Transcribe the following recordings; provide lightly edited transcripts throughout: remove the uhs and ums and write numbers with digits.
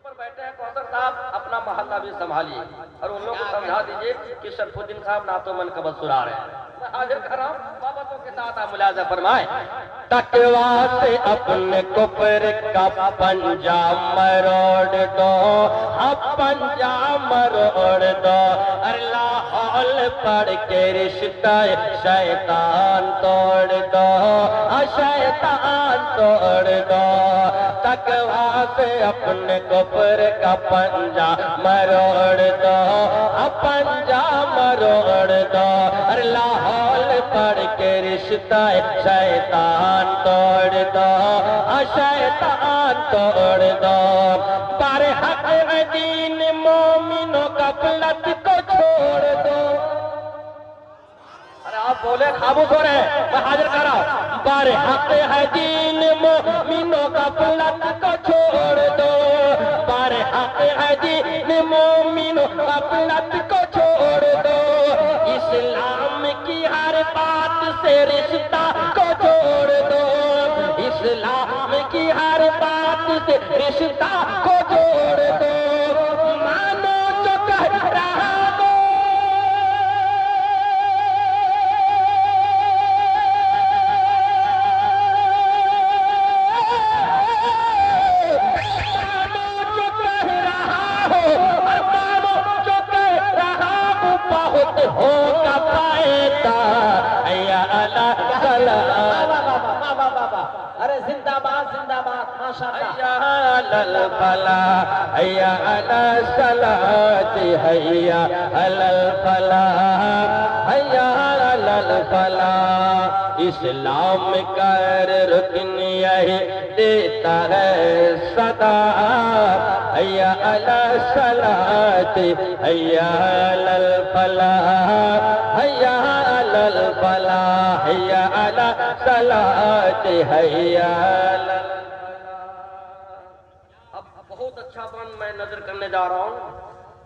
پر بیٹھے ہیں کوثر صاحب اپنا محلہ بھی سنبھالیے اور ان لوگوں کو سمجھا دیجئے کہ شرف الدین صاحب نعت و منقبت سنا رہے ہیں. میں حاضر کر رہا ہوں بابتوں کے ساتھ آپ ملاحظہ فرمائیں. تقویٰ سے اپنے کفر کا پنجہ مروڑ دو, پنجہ مروڑ دو, اللہ حول پڑھ کے رشتہ شیطان توڑ دو, شیطان توڑ دو. تقویٰ سے اپنے کفر کا پنجہ مروڑ دو, پنجہ مروڑ دو, اللہ حول پڑھ کے رشتہ شیطان توڑ دو, شیطان توڑ دو. پر حق ہے دین مومنوں غفلت کو چھوڑ دو. ارے آپ بولے خاموش ہو رہے ہیں, میں حاضر کر رہا ہوں. پر حق ہے دین مومنوں غفلت کو چھوڑ دو, پر حق ہے دین مومنوں غفلت کو چھوڑ دو. اسلام کی ہر بات سے رشتہ کو جوڑ دو, اسلام کی ہر بات سے رشتہ کو جوڑ دو. مانو جو کہہ رہا ہوں, مانو جو کہہ رہا ہوں, مانو جو کہہ رہا ہوں, بہت ہوگا فائدہ. یا اللہ ارے زندہ باد زندہ باد ماشاءاللہ. حیا علی الفلاح, حیا علی الصلاۃ, حیا علی الفلاح, حیا علی الفلاح. اسلام کا رکن یہی دیتا ہے صدا, حیا علی الصلاۃ, حیا علی الفلاح, حیا علی الفلاح, حیا علی الصلاۃ, حیا علی. اب بہت اچھا بند میں نظر کرنے جا رہا ہوں,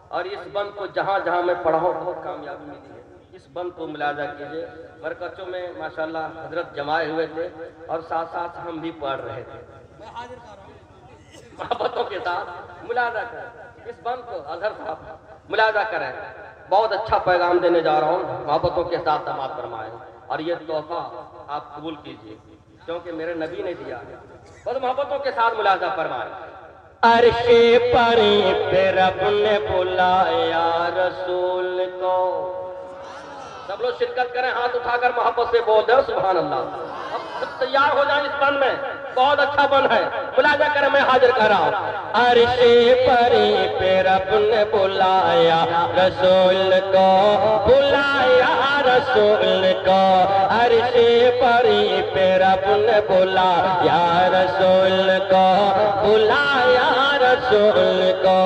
اور اس بند کو جہاں جہاں میں پڑھا ہوں بہت کامیابی ملی ہے. اس بند کو ملاحظہ کیجئے. مرکزوں میں ماشاءاللہ حضرت جمائے ہوئے تھے اور ساتھ ساتھ ہم بھی پڑھ رہے تھے. محبتوں کے ساتھ ملاحظہ کریں اس بند کو. اظہر صاحب ملاحظہ کریں, بہت اچھا پیغام دینے جا رہا ہوں. محبتوں کے ساتھ سماعت فرمائیں, اور یہ تحفہ آپ قبول کیجئے کیونکہ میرے نبی نے دیا ہے. بس محبتوں کے ساتھ ملاحظہ فرمائیں. عرش پری پہ رب نے بلایا رسول کو. سب لوگ شرکت کریں, ہاتھ اٹھا کر محبت سے بول دیں سبحان اللہ. اب سب تیار ہو جائیں اس بند میں, بہت اچھا بند ہے. ملاحظہ کریں, میں حاضر کر رہا ہوں. عرش پری پہ رب نے بلایا رسول کو, بلایا رسول کو. عرش پری پہ رب نے بلایا رسول کو, بلایا رسول کو.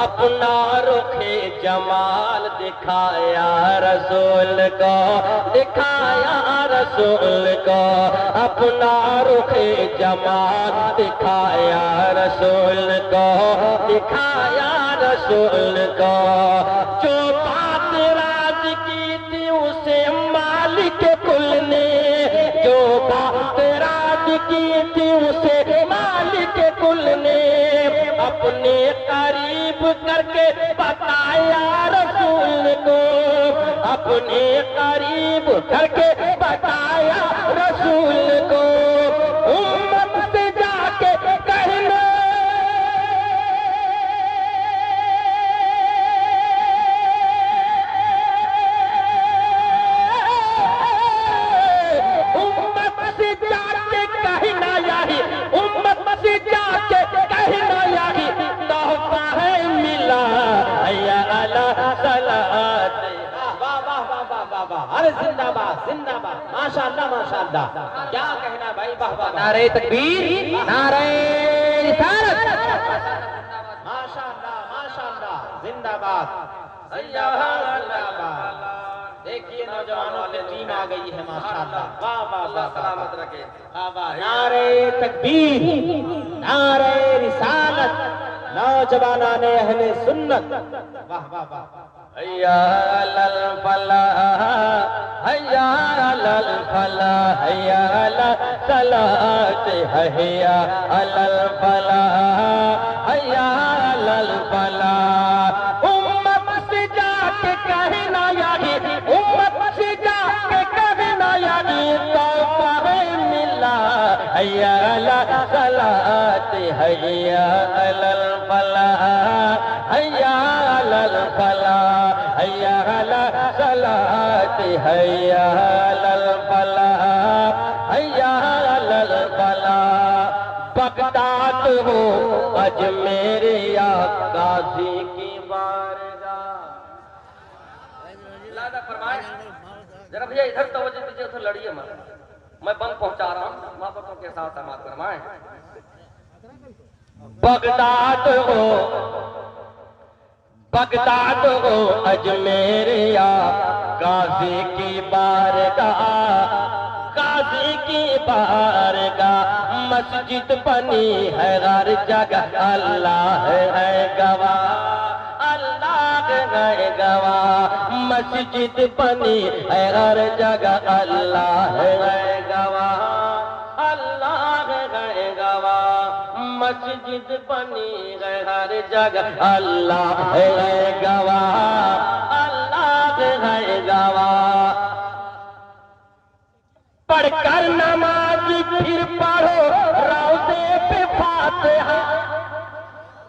اپنا رخ جمال دکھایا رسول کو, دکھایا رسول کو. اپنا رخ جمال دکھایا رسول کو, دکھایا رسول کو. جو بات راز کی تھی اسے مالک کل نے, جو بات راز کی تھی اسے مالک کل نے, اپنے قریب کر کے بتایا رسول کو, اپنے قریب کر کے بتایا رسول کو. امت سے جا کے کہنا, امت سے جا کے کہنا یہی, امت سے جا کے کہنا یہی تحفہ ہے ملا. حیا علی الصلاۃ. ارے زندہ باد زندہ باد ماشاءاللہ ماشاءاللہ. کیا کہنا بھائی, واہ واہ. نعرہ تکبیر, نعرہ رسالت. ماشاءاللہ ماشاءاللہ زندہ باد. حیا علی دیکھیے نوجوانوں کی ٹیم آ گئی ہے ماشاءاللہ. واہ واہ اللہ واہ سلامت رکھے. واہ واہ. نعرہ تکبیر, نعرہ رسالت, نوجوانان اہل سنت. واہ واہ واہ. حیا علی الفلاح, حیا علی الفلاح, حیا علی الصلاۃ, حیا علی الفلاح, حیا حیا علی الفلاح حیا علی الفلاح حیا علی الصلاۃ حیا علی الفلاح حیا علی الفلاح بغداد ہو اجمیر یا غازی کی بارگاہ اللہ فرمائے ذرا بھیا ادھر توجہ دیجیے ادھر لڑیے مت میں بم پہنچا رہا ہوں محبتوں کے ساتھ سماعت فرمائیں بغداد ہو اجمیر یا غازی کی بارگاہ غازی کی بارگاہ مسجد بنی ہے ہر جگہ اللہ ہے گواہ اللہ ہے گواہ مسجد بنی ہے ہر جگہ اللہ ہے گواہ اللہ ہے گواہ مسجد بنی ہے ہر جگہ اللہ ہے گواہ اللہ ہے گواہ پڑھ کر نماز پھر پڑھو روضے پہ فاتحہ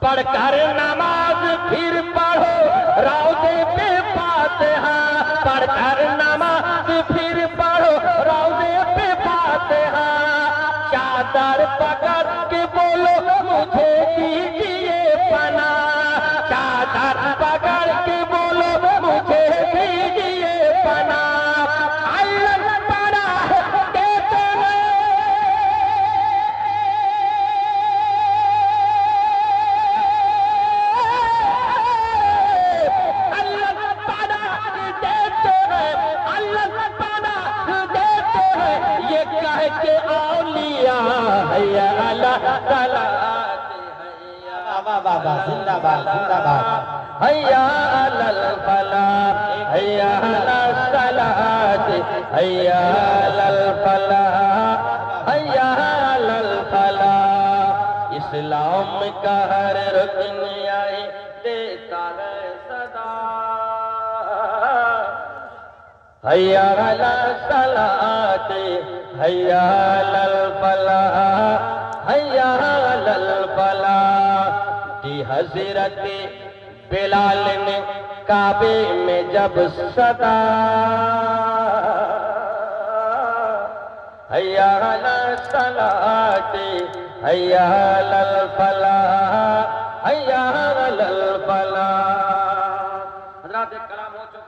پڑھ کر نماز پھر پڑھو روضے پہ فاتحہ پڑھ کر نماز پھر پڑھو روضے پہ فاتحہ چادر پکڑ کے بولو مجھے دیجیے پناہ چادر پکڑ کے بولو مجھے دیجیے پناہ اللہ بابا زندہ باد زندہ باد حیا علی الفلاح حیا علی الصلاۃ حیا علی الفلاح حیا علی الفلاح اسلام کا ہر رکن آئے دیتا ہے صدا حیا علی الصلاۃ حیا علی الفلاح حیا علی الفلاح دی حضرت بلال نے کعبے میں جب صدا حیا علی الصلاۃ حیا علی الفلاح حیا علی الفلاح حضرات ایک کلام ہو چکا